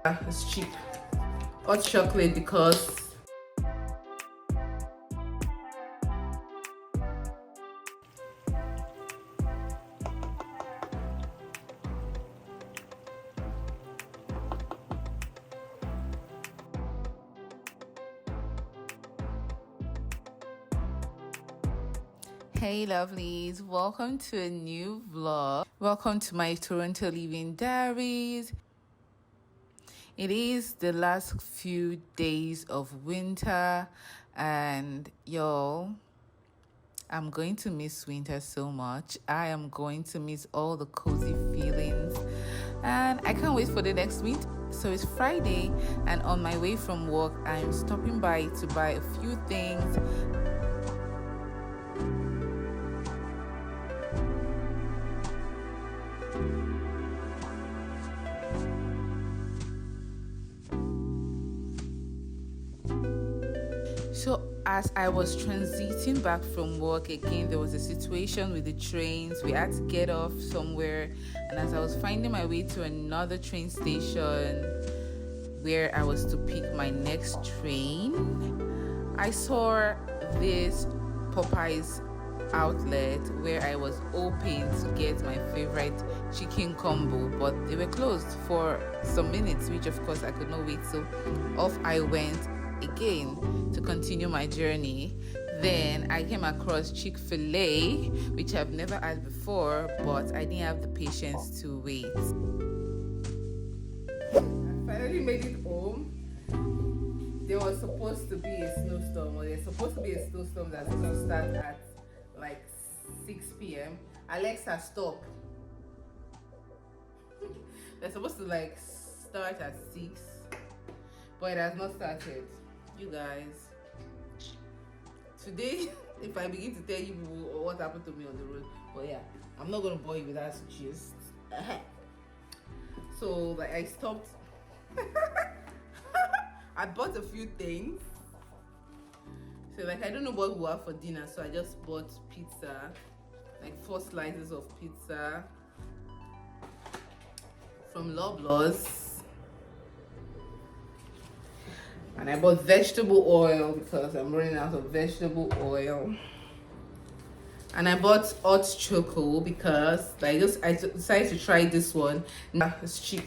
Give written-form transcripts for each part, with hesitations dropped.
It's cheap. Hot chocolate because hey lovelies, welcome to a new vlog. Welcome to my Toronto living diaries. It is the last few days of winter and y'all, I'm going to miss winter so much. I am going to miss all the cozy feelings and I can't wait for the next week. So it's Friday and on my way from work, I'm stopping by to buy a few things. So as I was transiting back from work again, there was a situation with the trains. We had to get off somewhere, and as I was finding my way to another train station where I was to pick my next train, I saw this Popeyes outlet where I was hoping to get my favorite chicken combo, but they were closed for some minutes, which of course I could not wait. So off I went again to continue my journey. Then I came across Chick-fil-A, which I've never had before, but I didn't have the patience to wait. I finally made it home. There was supposed to be a snowstorm, or there's supposed to be a snowstorm that's going to start at like 6 p.m. Alexa, stop. They're supposed to like start at 6, but it has not started. You guys, today if I begin to tell you what happened to me on the road, but yeah, I'm not gonna bore you with that gist. So like I stopped. I bought a few things, so like I don't know what we'll have for dinner, so I just bought pizza, like 4 slices of pizza from Lovelies. And I bought vegetable oil because I'm running out of vegetable oil. And I bought hot chocolate because I decided to try this one. Now it's cheap.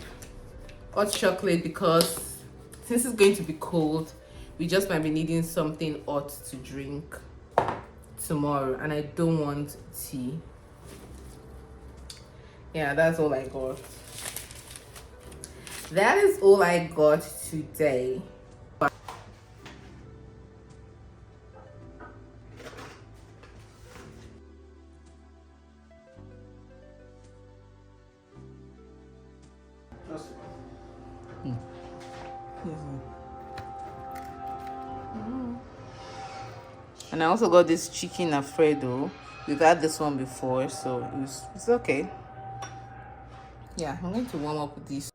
Hot chocolate because since it's going to be cold, we just might be needing something hot to drink tomorrow. And I don't want tea. Yeah, that's all I got. That is all I got today. And I also got this chicken Alfredo. We've had this one before, so it's okay. Yeah, I'm going to warm up with this.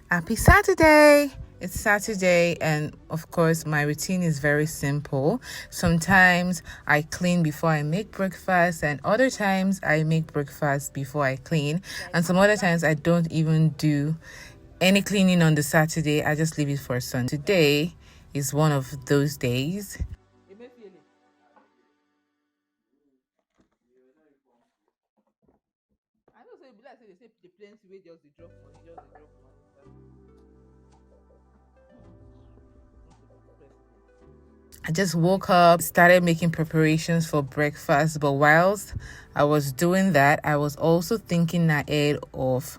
Happy Saturday! It's Saturday, and of course my routine is very simple. Sometimes I clean before I make breakfast, and other times I make breakfast before I clean, and some other times I don't even do any cleaning on the Saturday. I just leave it for Sunday. Today is one of those days. wey just dey drop money, just dey drop money. I just woke up, started making preparations for breakfast. But whilst I was doing that, I was also thinking ahead of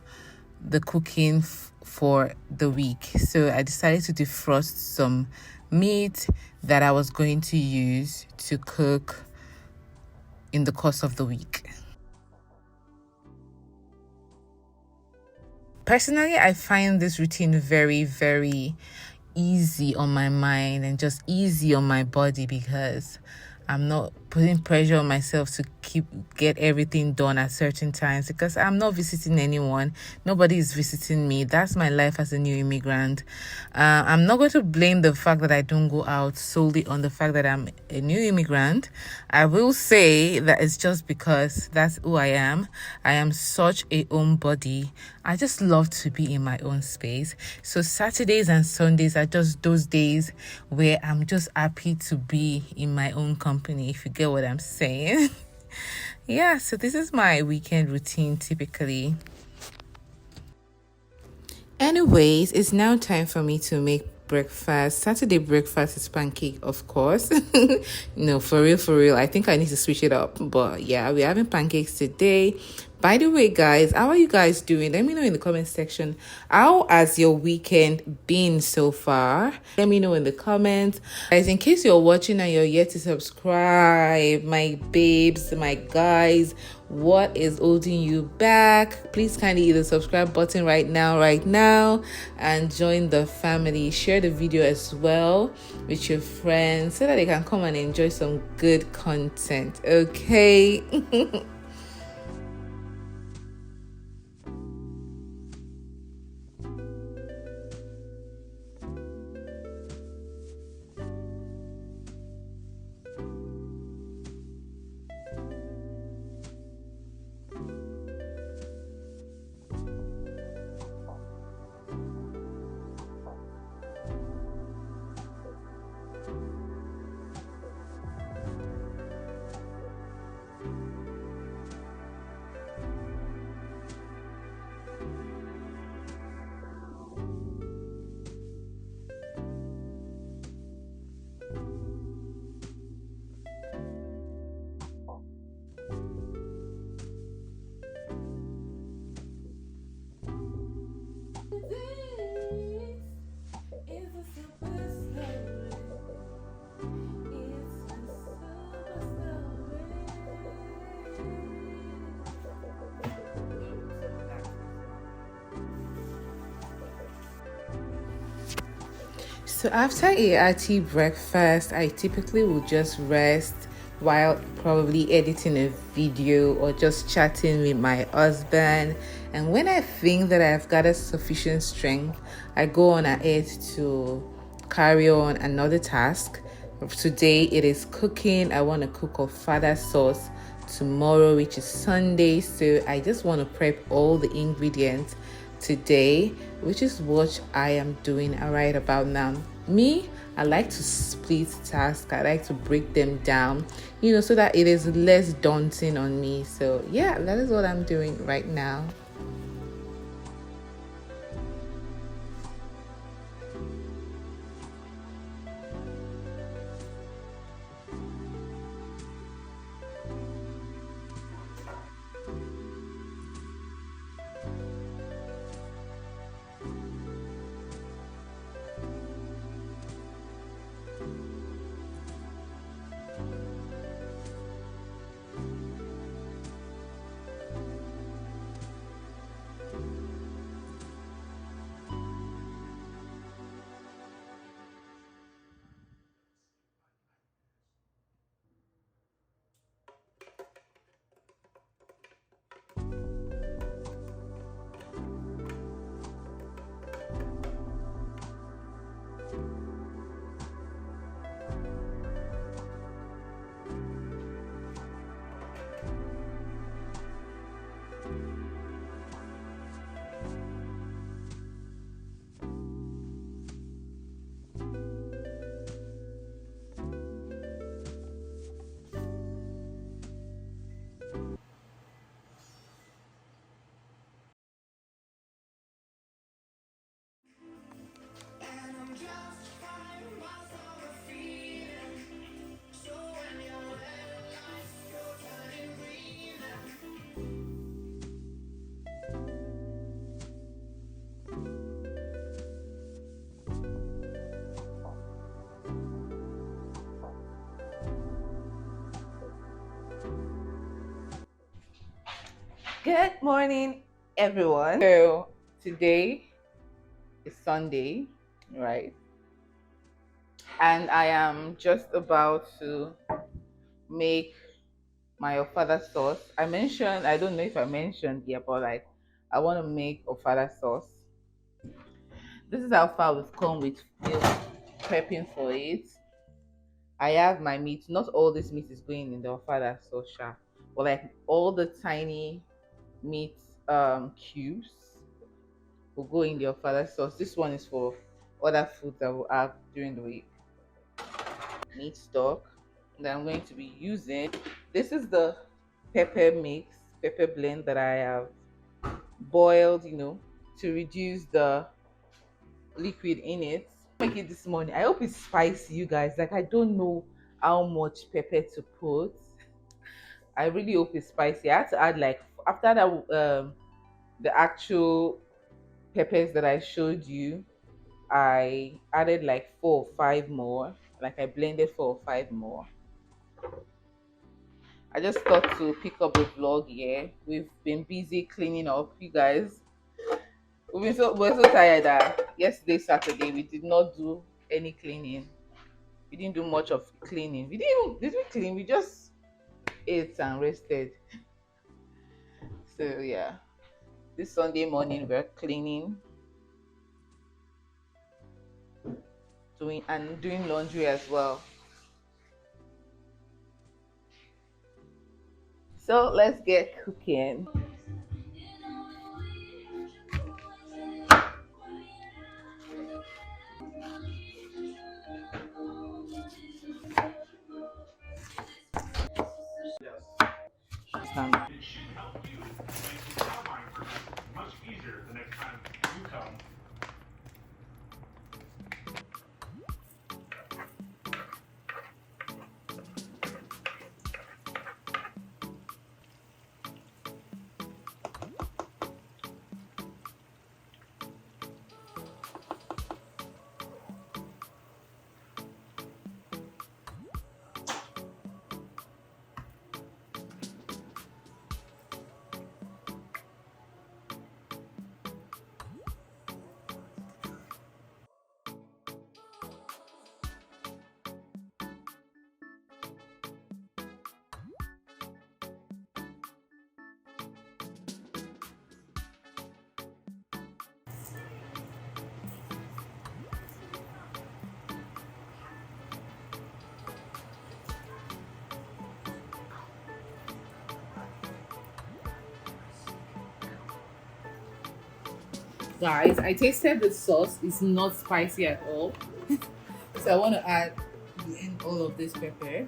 the cooking for the week. So I decided to defrost some meat that I was going to use to cook in the course of the week. Personally, I find this routine very, very easy on my mind and just easy on my body, because I'm not putting pressure on myself to get everything done at certain times, because I'm not visiting anyone. Nobody is visiting me. That's my life as a new immigrant. I'm not going to blame the fact that I don't go out solely on the fact that I'm a new immigrant. I will say that it's just because that's who I am. I am such a homebody. I just love to be in my own space. So Saturdays and Sundays are just those days where I'm just happy to be in my own company, if you get what I'm saying. Yeah, so this is my weekend routine typically. Anyways, it's now time for me to make breakfast. Saturday breakfast is pancake, of course. No, for real. I think I need to switch it up. But yeah, we're having pancakes today. By the way, guys, how are you guys doing? Let me know in the comment section. How has your weekend been so far? Let me know in the comments. Guys, in case you're watching and you're yet to subscribe, my babes, my guys, what is holding you back? Please kindly hit the subscribe button right now, and join the family. Share the video as well with your friends so that they can come and enjoy some good content. Okay. So after a hearty breakfast, I typically will just rest while probably editing a video or just chatting with my husband. And when I think that I've gathered sufficient strength, I go on ahead to carry on another task. Today it is cooking. I want to cook a fada sauce tomorrow, which is Sunday. So I just want to prep all the ingredients today, which is what I am doing right about now. Me, I like to split tasks. I like to break them down, so that it is less daunting on me. So yeah, that is what I'm doing right now. Good morning, everyone. So today is Sunday, right? And I am just about to make my ofada sauce. I don't know if I mentioned here, but like I want to make ofada sauce. This is how far we've come with prepping for it. I have my meat. Not all this meat is going in the ofada sauce, sha, but like all the tiny meat cubes will go in the ofada sauce. This one is for other food that we'll have during the week. Meat stock that I'm going to be using. This is the pepper blend that I have boiled, to reduce the liquid in it. Make it this morning. I hope it's spicy, you guys. Like I don't know how much pepper to put. I really hope it's spicy. I had to add like after that the actual peppers that I showed you. I added like 4 or 5 more. Like I blended 4 or 5 more. I just thought to pick up the vlog here. We've been busy cleaning up, you guys. We're so tired that yesterday Saturday we did not do any cleaning. We didn't do much of cleaning. Did we clean? We just ate and rested. So yeah. This Sunday morning we're cleaning, doing laundry as well. So let's get cooking. Stand. Guys, I tasted the sauce. It's not spicy at all. So I want to add in all of this pepper.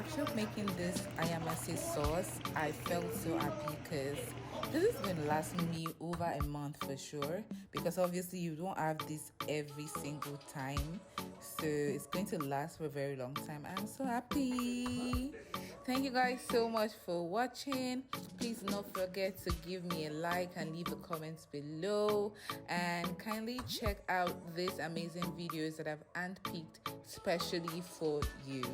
after making this Ayamase sauce, I felt so happy because this is going to last me over a month for sure, because obviously you don't have this every single time, so it's going to last for a very long time. I'm so happy. Thank you guys so much for watching. Please do not forget to give me a like and leave the comments below, and kindly check out these amazing videos that I've handpicked specially for you.